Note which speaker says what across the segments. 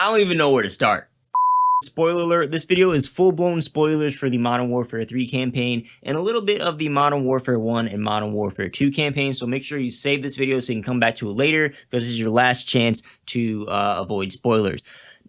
Speaker 1: I don't even know where to start. Spoiler alert, this video is full-blown spoilers for the Modern Warfare 3 campaign and a little bit of the Modern Warfare 1 and Modern Warfare 2 campaign, so make sure you save this video so you can come back to it later, because this is your last chance to avoid spoilers.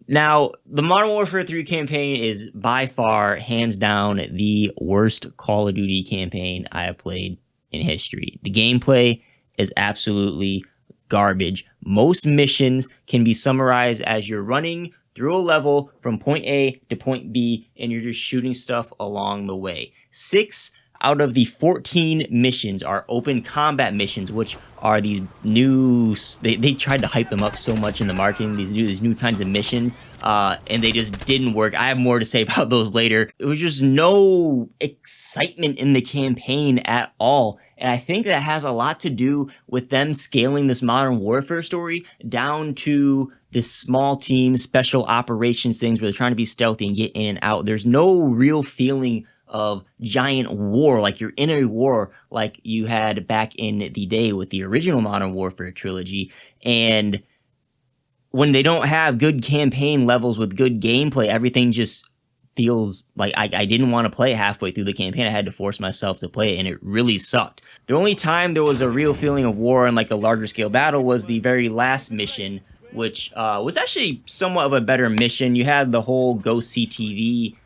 Speaker 1: Now, the Modern Warfare 3 campaign is by far, hands down, the worst Call of Duty campaign I have played in history. The gameplay is absolutely garbage. Most missions can be summarized as you're running through a level from point A to point B, and you're just shooting stuff along the way. 6 out of the 14 missions are open combat missions, which are these new, they tried to hype them up so much in the marketing, these new kinds of missions, and they just didn't work. I have more to say about those later. There was just no excitement in the campaign at all. And I think that has a lot to do with them scaling this Modern Warfare story down to this small team, special operations things where they're trying to be stealthy and get in and out. There's no real feeling of giant war, like you're in a war like you had back in the day with the original Modern Warfare trilogy. And when they don't have good campaign levels with good gameplay, everything just feels like I didn't want to play halfway through the campaign. I had to force myself to play it, and it really sucked. The only time there was a real feeling of war and like a larger scale battle was the very last mission, which was actually somewhat of a better mission. You had the whole Go CTV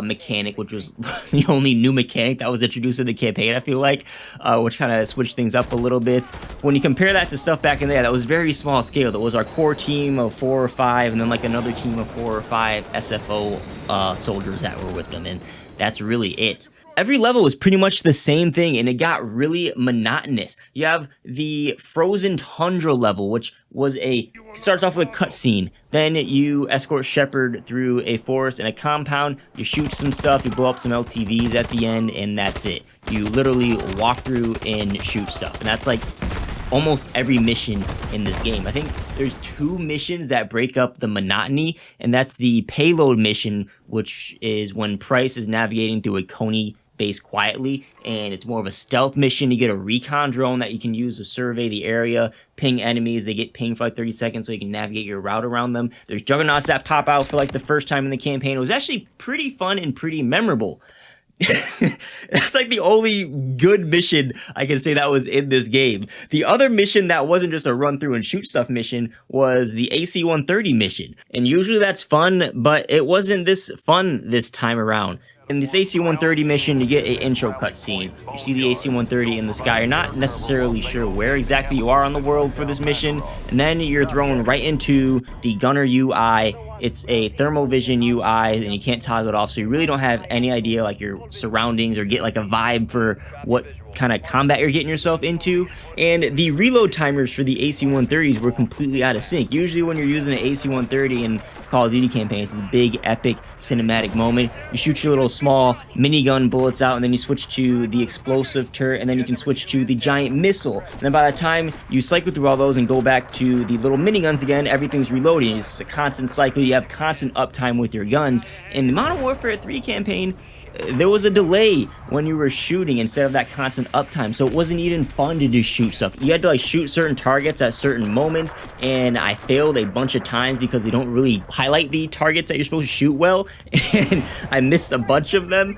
Speaker 1: mechanic, which was the only new mechanic that was introduced in the campaign, I feel like, which kind of switched things up a little bit. When you compare that to stuff back in there, that was very small scale. That was our core team of 4 or 5, and then like another team of 4 or 5 SFO soldiers that were with them, and that's really it. Every level was pretty much the same thing, and it got really monotonous. You have the frozen tundra level, which was starts off with a cutscene. Then you escort Shepard through a forest and a compound. You shoot some stuff, you blow up some LTVs at the end, and that's it. You literally walk through and shoot stuff, and that's like almost every mission in this game. I think there's 2 missions that break up the monotony, and that's the payload mission, which is when Price is navigating through a Coney base quietly, and it's more of a stealth mission. You get a recon drone that you can use to survey the area, ping enemies. They get pinged for like 30 seconds so you can navigate your route around them. There's juggernauts that pop out for like the first time in the campaign. It was actually pretty fun and pretty memorable. That's like the only good mission I can say that was in this game. The other mission that wasn't just a run through and shoot stuff mission was the AC-130 mission. And usually that's fun, but it wasn't this fun this time around. In this AC-130 mission, you get an intro cutscene. You see the AC-130 in the sky. You're not necessarily sure where exactly you are on the world for this mission, and then you're thrown right into the gunner UI. It's a thermal vision UI, and you can't toggle it off, so you really don't have any idea like your surroundings or get like a vibe for what kind of combat you're getting yourself into. And the reload timers for the AC-130s were completely out of sync. Usually when you're using an AC-130 in Call of Duty campaigns, it's a big epic cinematic moment. You shoot your little small minigun bullets out, and then you switch to the explosive turret, and then you can switch to the giant missile. And then by the time you cycle through all those and go back to the little miniguns again, everything's reloading. It's a constant cycle. You have constant uptime with your guns. In the Modern Warfare 3 campaign, there was a delay when you were shooting instead of that constant uptime, so it wasn't even fun to just shoot stuff. You had to like shoot certain targets at certain moments, and I failed a bunch of times because they don't really highlight the targets that you're supposed to shoot well, and I missed a bunch of them.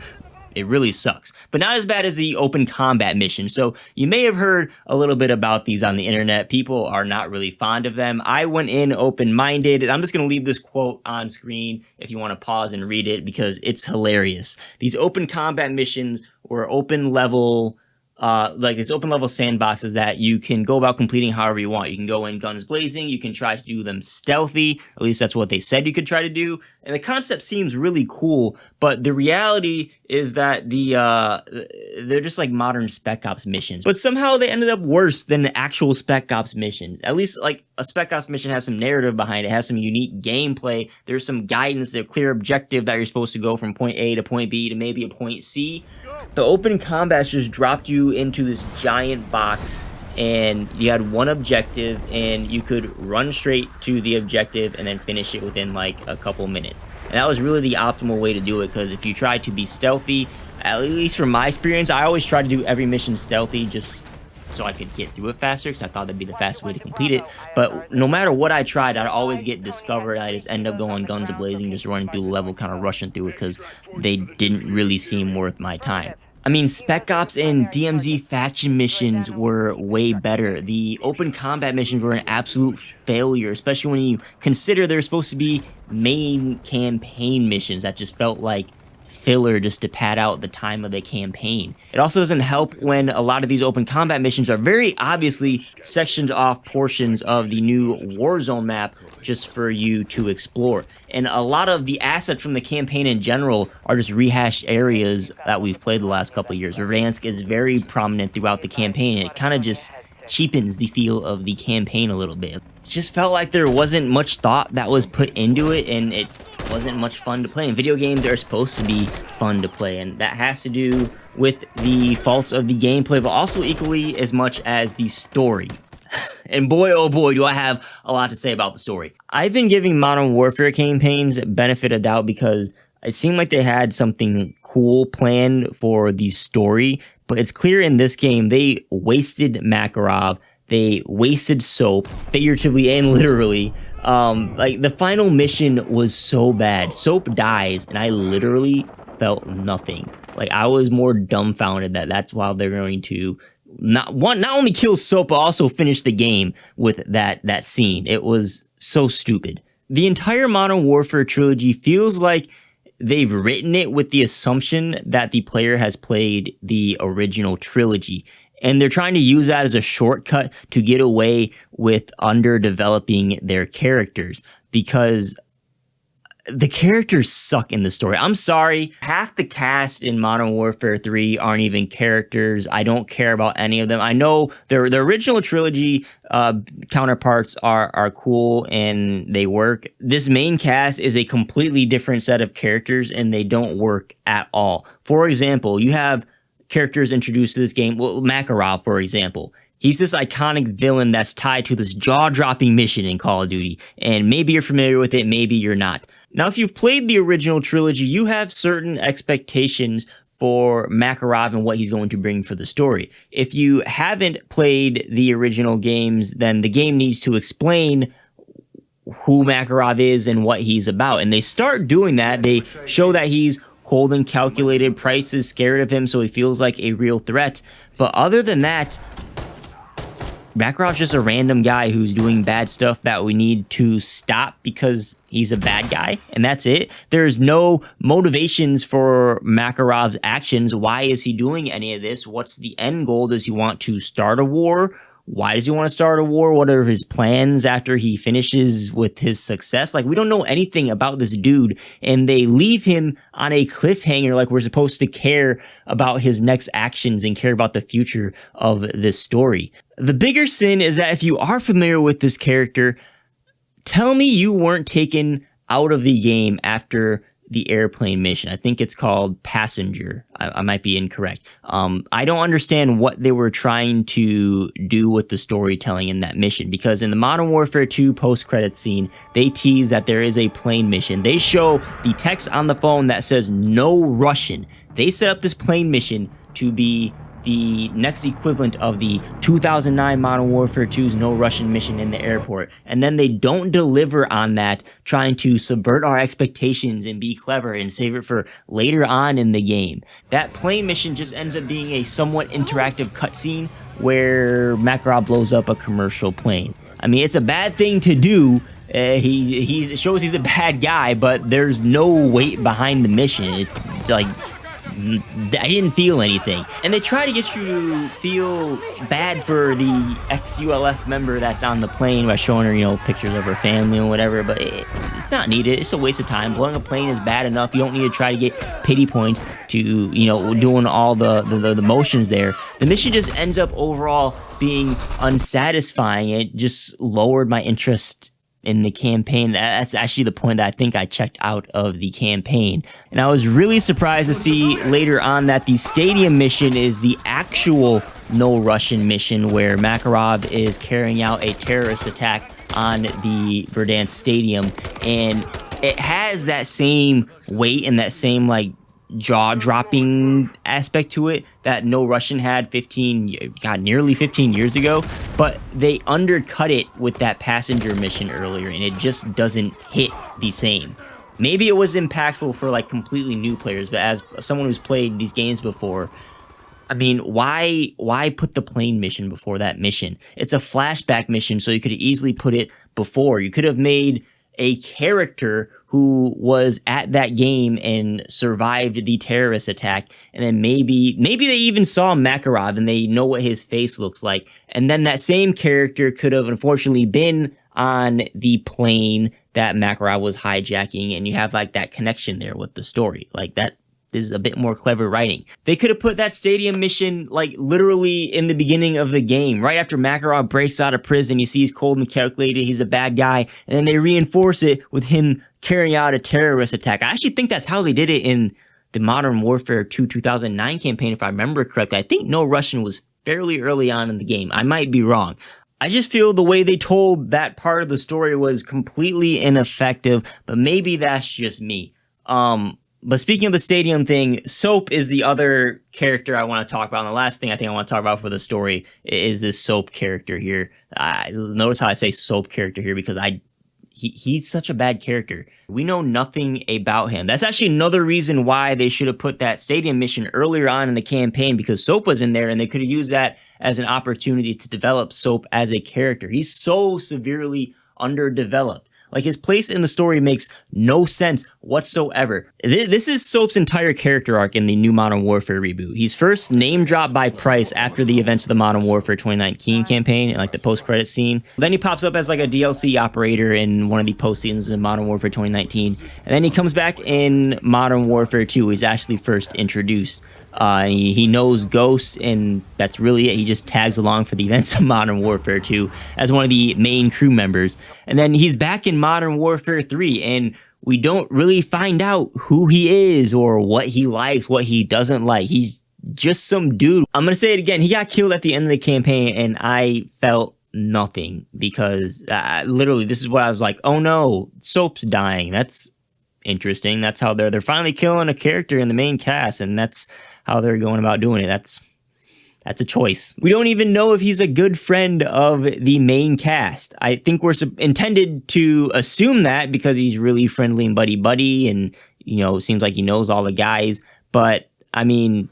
Speaker 1: It really sucks, but not as bad as the open combat mission. So you may have heard a little bit about these on the internet. People are not really fond of them. I went in open-minded, and I'm just going to leave this quote on screen if you want to pause and read it because it's hilarious. These open combat missions were open level, like it's open level sandboxes that you can go about completing however you want. You can go in guns blazing, you can try to do them stealthy, at least that's what they said you could try to do, and the concept seems really cool, but the reality is that they're just like modern Spec Ops missions, but somehow they ended up worse than the actual Spec Ops missions. At least like a Spec Ops mission has some narrative behind it, has some unique gameplay, there's some guidance, there's a clear objective that you're supposed to go from point A to point B to maybe a point C. The open combat just dropped you into this giant box, and you had one objective, and you could run straight to the objective and then finish it within like a couple minutes. And that was really the optimal way to do it, because if you try to be stealthy, at least from my experience, I always try to do every mission stealthy, just so I could get through it faster, because I thought that'd be the fastest way to complete it. But no matter what I tried, I'd always get discovered. I just end up going guns a-blazing, just running through the level, kind of rushing through it, because they didn't really seem worth my time. I mean, Spec Ops and DMZ faction missions were way better. The open combat missions were an absolute failure, especially when you consider they're supposed to be main campaign missions that just felt like filler just to pad out the time of the campaign. It also doesn't help when a lot of these open combat missions are very obviously sectioned off portions of the new Warzone map just for you to explore. And a lot of the assets from the campaign in general are just rehashed areas that we've played the last couple of years. Verdansk is very prominent throughout the campaign. It kind of just cheapens the feel of the campaign a little bit. It just felt like there wasn't much thought that was put into it, and it wasn't much fun to play. And video games are supposed to be fun to play, and that has to do with the faults of the gameplay, but also equally as much as the story. And boy, oh boy, do I have a lot to say about the story. I've been giving Modern Warfare campaigns benefit of doubt because it seemed like they had something cool planned for the story, but it's clear in this game they wasted Makarov, they wasted Soap, figuratively and literally. Like, the final mission was so bad. Soap dies, and I literally felt nothing. Like, I was more dumbfounded that that's why they're going to not only kill Soap, but also finish the game with that scene. It was so stupid. The entire Modern Warfare trilogy feels like they've written it with the assumption that the player has played the original trilogy, and they're trying to use that as a shortcut to get away with underdeveloping their characters, because the characters suck in the story. I'm sorry, half the cast in Modern Warfare 3 aren't even characters. I don't care about any of them. I know the original trilogy counterparts are cool and they work. This main cast is a completely different set of characters, and they don't work at all. For example, you have characters introduced to this game. Well, Makarov, for example. He's this iconic villain that's tied to this jaw-dropping mission in Call of Duty, and maybe you're familiar with it, maybe you're not. Now, if you've played the original trilogy, you have certain expectations for Makarov and what he's going to bring for the story. If you haven't played the original games, then the game needs to explain who Makarov is and what he's about, and they start doing that. They show that he's cold and calculated, Price is scared of him, so he feels like a real threat. But other than that, Makarov's just a random guy who's doing bad stuff that we need to stop because he's a bad guy, and that's it. There's no motivations for Makarov's actions. Why is he doing any of this? What's the end goal? Does he want to start a war? Why does he want to start a war? What are his plans after he finishes with his success? Like, we don't know anything about this dude, and they leave him on a cliffhanger like we're supposed to care about his next actions and care about the future of this story. The bigger sin is that if you are familiar with this character, tell me you weren't taken out of the game after the airplane mission. I think it's called Passenger. I might be incorrect. I don't understand what they were trying to do with the storytelling in that mission, because in the Modern Warfare 2 post-credits scene, they tease that there is a plane mission. They show the text on the phone that says no Russian. They set up this plane mission to be the next equivalent of the 2009 Modern Warfare 2's No Russian mission in the airport. And then they don't deliver on that, trying to subvert our expectations and be clever and save it for later on in the game. That plane mission just ends up being a somewhat interactive cutscene where Makarov blows up a commercial plane. I mean, it's a bad thing to do. He shows he's a bad guy, but there's no weight behind the mission. It's like, I didn't feel anything. And they try to get you to feel bad for the ex-ULF member that's on the plane by showing her, you know, pictures of her family and whatever, but it's not needed. It's a waste of time. Blowing a plane is bad enough. You don't need to try to get pity points to, you know, doing all the motions there. The mission just ends up overall being unsatisfying. It just lowered my interest in the campaign. That's actually the point that I think I checked out of the campaign. And I was really surprised to see later on that the stadium mission is the actual No Russian mission, where Makarov is carrying out a terrorist attack on the Verdansk stadium, and it has that same weight and that same like jaw-dropping aspect to it that No Russian had nearly 15 years ago, but they undercut it with that passenger mission earlier, and it just doesn't hit the same. Maybe it was impactful for like completely new players, but as someone who's played these games before, I mean, why put the plane mission before that mission? It's a flashback mission, so you could easily put it before. You could have made a character who was at that game and survived the terrorist attack, and then maybe they even saw Makarov and they know what his face looks like, and then that same character could have unfortunately been on the plane that Makarov was hijacking, and you have like that connection there with the story. Like that is a bit more clever writing. They could have put that stadium mission like literally in the beginning of the game, right after Makarov breaks out of prison. You see he's cold and calculated, he's a bad guy, and then they reinforce it with him carrying out a terrorist attack. I actually think that's how they did it in the Modern Warfare 2 2009 campaign, if I remember correctly. I think No Russian was fairly early on in the game. I might be wrong. I just feel the way they told that part of the story was completely ineffective, but maybe that's just me. But speaking of the stadium thing, Soap is the other character I want to talk about. And the last thing I think I want to talk about for the story is this Soap character here. Notice how I say Soap character here because he's such a bad character. We know nothing about him. That's actually another reason why they should have put that stadium mission earlier on in the campaign, because Soap was in there and they could have used that as an opportunity to develop Soap as a character. He's so severely underdeveloped. Like, his place in the story makes no sense whatsoever. This is Soap's entire character arc in the new Modern Warfare reboot. He's first name dropped by Price after the events of the Modern Warfare 2019 campaign, and like the post-credit scene. Then he pops up as like a DLC operator in one of the post-seasons in Modern Warfare 2019. And then he comes back in Modern Warfare 2. He's actually first introduced. He knows Ghost, and that's really it. He just tags along for the events of Modern Warfare 2 as one of the main crew members. And then he's back in Modern Warfare 3, and we don't really find out who he is or what he likes, what he doesn't like. He's just some dude. I'm gonna say it again. He got killed at the end of the campaign, and I felt nothing because literally this is what I was like, oh no, Soap's dying. That's interesting. That's how they're finally killing a character in the main cast, and that's how they're going about doing it. That's a choice. We don't even know if he's a good friend of the main cast. I think we're intended to assume that because he's really friendly and buddy, and you know, seems like he knows all the guys. But I mean,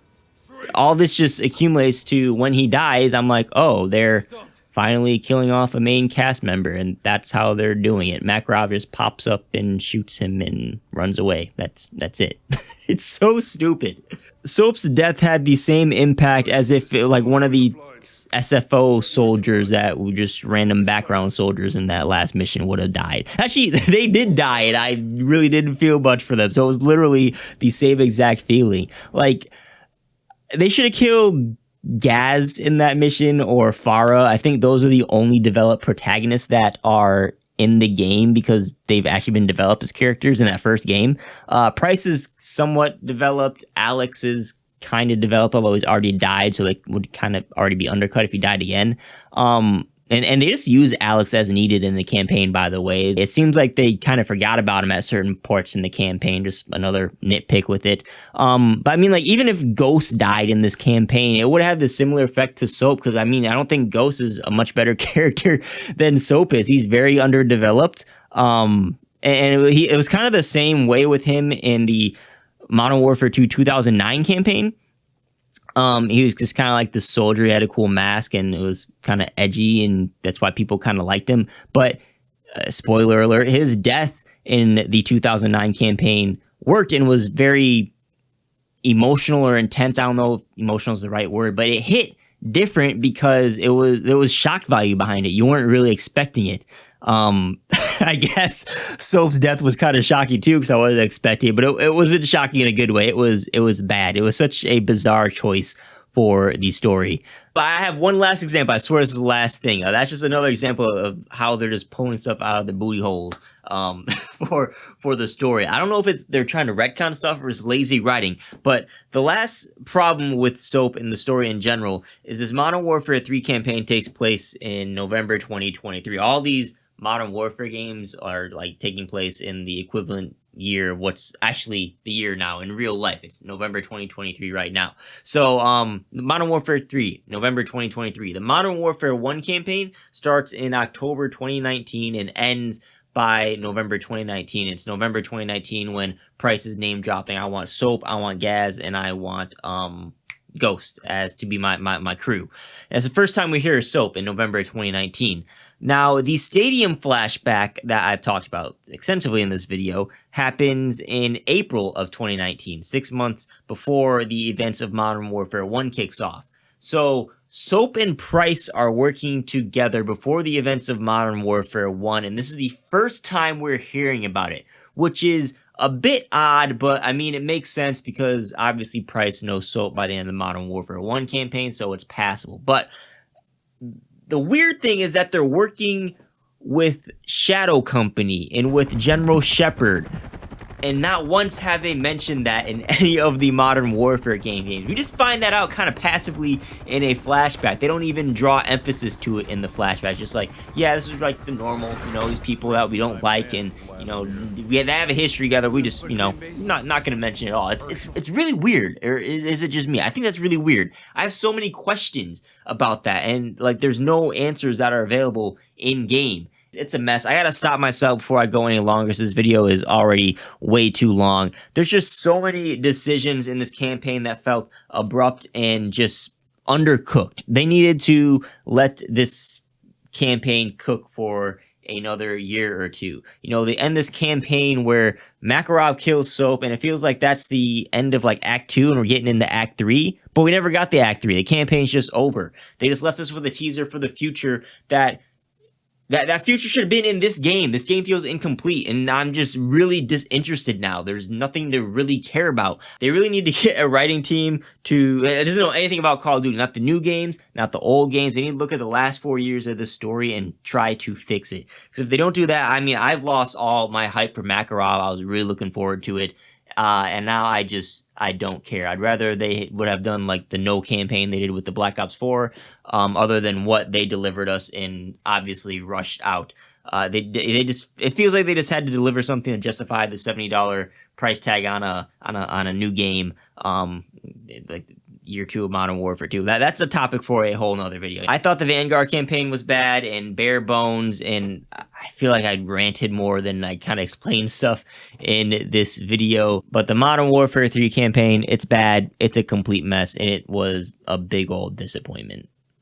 Speaker 1: all this just accumulates to when he dies. I'm like, oh, they're finally killing off a main cast member, and that's how they're doing it. Makarov just pops up and shoots him and runs away. That's it. It's so stupid. Soap's death had the same impact as if like one of the SFO soldiers that were just random background soldiers in that last mission would have died. Actually, they did die, and I really didn't feel much for them. So it was literally the same exact feeling. Like, they should have killed Gaz in that mission or Farah. I think those are the only developed protagonists that are in the game because they've actually been developed as characters in that first game. Price is somewhat developed. Alex is kind of developed, although he's already died, so they would kind of already be undercut if he died again. And they just use Alex as needed in the campaign, by the way. It seems like they kind of forgot about him at certain parts in the campaign, just another nitpick with it. But I mean, like, even if Ghost died in this campaign, it would have the similar effect to Soap, because I mean, I don't think Ghost is a much better character than Soap is. He's very underdeveloped. And it was kind of the same way with him in the Modern Warfare 2 2009 campaign. He was just kind of like this soldier. He had a cool mask, and it was kind of edgy, and that's why people kind of liked him. But spoiler alert, his death in the 2009 campaign worked and was very emotional or intense. I don't know if emotional is the right word, but it hit different because there was shock value behind it. You weren't really expecting it. I guess Soap's death was kind of shocking too, because I wasn't expecting it, but it wasn't shocking in a good way. It was bad. It was such a bizarre choice for the story. But I have one last example. I swear this is the last thing. That's just another example of how they're just pulling stuff out of the booty hole for the story. I don't know if they're trying to retcon stuff or it's lazy writing, but the last problem with Soap and the story in general is this Modern Warfare 3 campaign takes place in November 2023. All these Modern Warfare games are like taking place in the equivalent year, what's actually the year now in real life. It's November 2023 right now. So Modern Warfare 3, November 2023. The Modern Warfare 1 campaign starts in October 2019 and ends by November 2019. It's November 2019 when Price is name dropping. I want Soap, I want Gaz, and I want Ghost as to be my crew. It's the first time we hear Soap in November 2019. Now, the stadium flashback that I've talked about extensively in this video happens in April of 2019, 6 months before the events of Modern Warfare 1 kicks off. So, Soap and Price are working together before the events of Modern Warfare 1, and this is the first time we're hearing about it, which is a bit odd, but I mean, it makes sense because obviously Price knows Soap by the end of the Modern Warfare 1 campaign, so it's passable. But the weird thing is that they're working with Shadow Company and with General Shepard, and not once have they mentioned that in any of the Modern Warfare campaigns. We just find that out kind of passively in a flashback. They don't even draw emphasis to it in the flashback. Just like, yeah, this is like the normal, you know, these people that we don't like, and you know, they have a history together. We just, you know, not gonna mention it all. It's really weird. Or is it just me? I think that's really weird. I have so many questions about that, and like, there's no answers that are available in game. It's a mess. I gotta stop myself before I go any longer, because this video is already way too long. There's just so many decisions in this campaign that felt abrupt and just undercooked. They needed to let this campaign cook for another year or two. You know, they end this campaign where Makarov kills Soap, and it feels like that's the end of like Act 2 and we're getting into Act 3, but we never got the Act 3. The campaign's just over. They just left us with a teaser for the future that future should have been in this game. This game feels incomplete, and I'm just really disinterested now. There's nothing to really care about. They really need to get a writing team to... It doesn't know anything about Call of Duty. Not the new games, not the old games. They need to look at the last 4 years of this story and try to fix it. Because if they don't do that, I mean, I've lost all my hype for Makarov. I was really looking forward to it. And now I don't care. I'd rather they would have done like the no campaign they did with the Black Ops 4, other than what they delivered us and obviously rushed out. They just, it feels like they just had to deliver something to justify the $70 price tag on a new game, like year 2 of Modern Warfare 2. That's a topic for a whole nother video. I thought the Vanguard campaign was bad and bare bones, and I feel like I ranted more than I kind of explained stuff in this video. But the Modern Warfare 3 campaign, it's bad, it's a complete mess, and it was a big old disappointment.